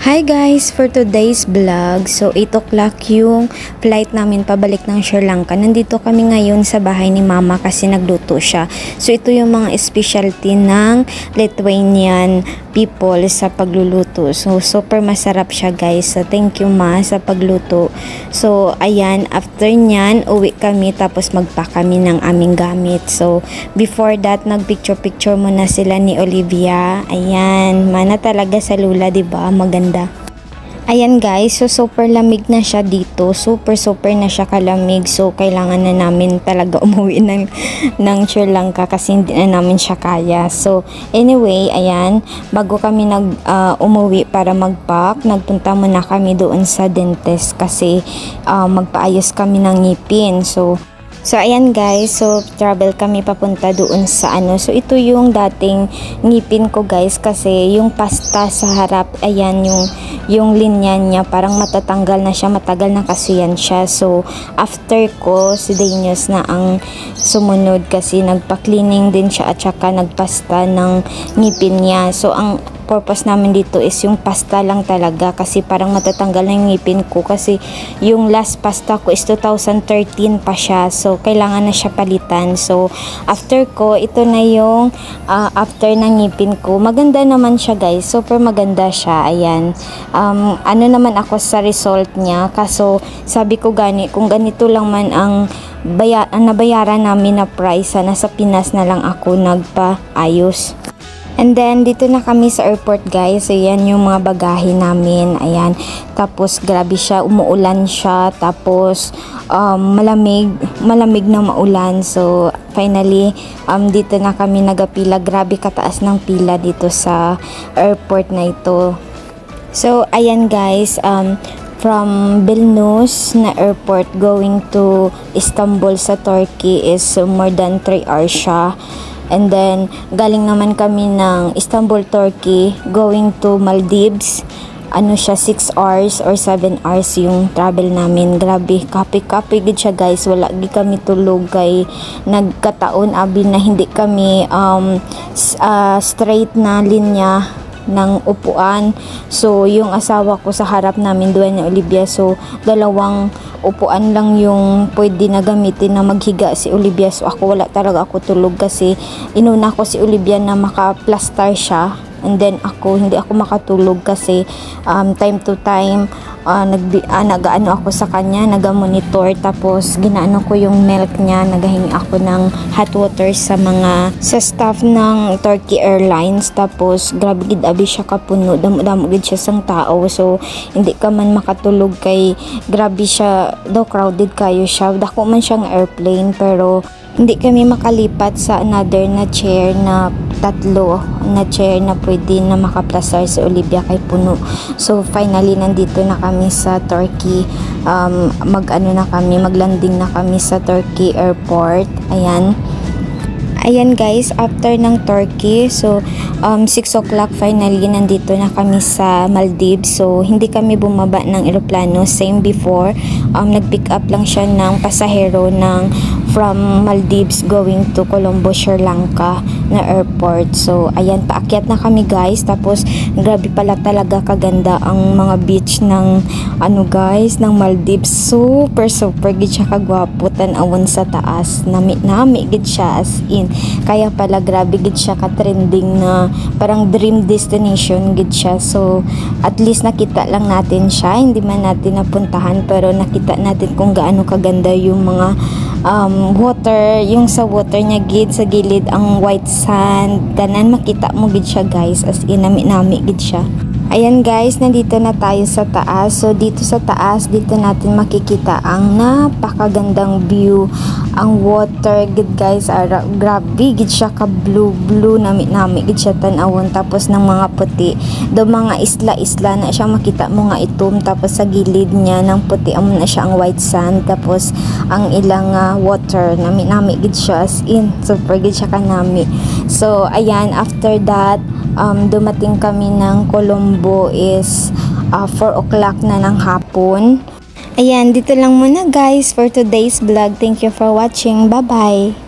Hi guys! For today's vlog, so 8 o'clock yung flight namin pabalik ng Sri Lanka. Nandito kami ngayon sa bahay ni Mama kasi nagluto siya. So ito yung mga specialty ng Lithuanian people sa pagluluto. So super masarap siya guys. So thank you Ma sa pagluto. So ayan, after nyan, uwi kami tapos magpack kami ng aming gamit. So before that, nagpicture-picture muna sila ni Olivia. Ayan, mana talaga sa lula, 'di ba? Maganda. Ayan guys, so super lamig na siya dito. Super na siya kalamig. So kailangan na namin talaga umuwi ng Sri Lanka kasi hindi na namin siya kaya. So anyway, ayan, bago kami umuwi para magpack, nagpunta muna kami doon sa dentist kasi magpaayos kami ng ngipin. So ayan guys, so travel kami papunta doon sa so ito yung dating ngipin ko guys kasi yung pasta sa harap, ayan yung linya niya parang matatanggal na siya, matagal na kasi yan siya. So after ko, si Danius na ang sumunod kasi nagpa-cleaning din siya at saka nagpasta ng ngipin niya. So ang purpose namin dito is yung pasta lang talaga kasi parang matatanggal na yung ngipin ko kasi yung last pasta ko is 2013 pa siya. So kailangan na siya palitan. So after ko, ito na yung after ng ngipin ko. Maganda naman siya guys, super maganda siya. Ayan, ano naman ako sa result niya, kaso sabi ko kung ganito lang man ang nabayaran namin na price, sana sa Pinas na lang ako nagpaayos. And then, dito na kami sa airport guys. Ayan yung mga bagahe namin. Ayan. Tapos, grabe siya. Umuulan siya. Tapos, malamig na maulan. So, finally, dito na kami nagapila. Grabe kataas ng pila dito sa airport na ito. So, ayan guys. From Vilnius na airport going to Istanbul sa Turkey is more than 3 hours siya. And then, galing naman kami ng Istanbul, Turkey, going to Maldives. Ano siya, 6 hours or 7 hours yung travel namin. Grabe, kapi gid siya guys. Wala gid kami tulog kay nagkataon abi na hindi kami straight na linya ng upuan. So yung asawa ko sa harap namin, doon ni Olivia. So dalawang upuan lang yung pwede na gamitin na maghiga si Olivia. So ako wala talaga ako tulog kasi inuna ko si Olivia na maka-plaster siya. And then hindi ako makatulog kasi time to time nag-ano ako sa kanya, naga-monitor, tapos ginaano ko yung milk niya, nagahingi ako ng hot water sa staff ng Turkey Airlines. Tapos grabe gid abi siya kapuno, damo gid siya sang tao. So hindi ka man makatulog kay grabe siya daw, crowded kayo siya. Dako man siyang airplane pero hindi kami makalipat sa another na chair na tatlo na chair na pwede na makaplasar si Olivia kay puno. So finally nandito na kami sa Turkey. Maglanding na kami sa Turkey airport. Ayan guys, after ng Turkey, so 6 o'clock finally nandito na kami sa Maldives. So hindi kami bumaba ng eroplano, same before. Nag-pick up lang siya ng pasahero from Maldives going to Colombo, Sri Lanka na airport. So ayan, paakyat na kami guys. Tapos grabe pala talaga kaganda ang mga beach ng ng Maldives. Super gid siya kagwapo tan-awon sa taas. Nami gid siya as in. Kaya pala grabe gid siya ka-trending na parang dream destination gid siya. So at least nakita lang natin siya, hindi man natin napuntahan pero nakita natin kung gaano kaganda yung mga water, yung sa water niya gid sa gilid ang white sand, tanan makita mo gid siya guys, as in nami gid siya. Ayan guys, nandito na tayo sa taas. So dito sa taas, dito natin makikita ang napakagandang view. Ang water gid guys, grabe gid siya ka blue nami gid siya tan-awon. Tapos ng mga puti do mga isla na siya, makita mo nga itom. Tapos sa gilid niya ng puti amo na siya ang white sand. Tapos ang ilang water nami gid siya, as in super gid siya kanami. So ayan, after that dumating kami ng Colombo is 4 o'clock na ng hapon. Ayan, dito lang muna guys for today's vlog. Thank you for watching. Bye-bye!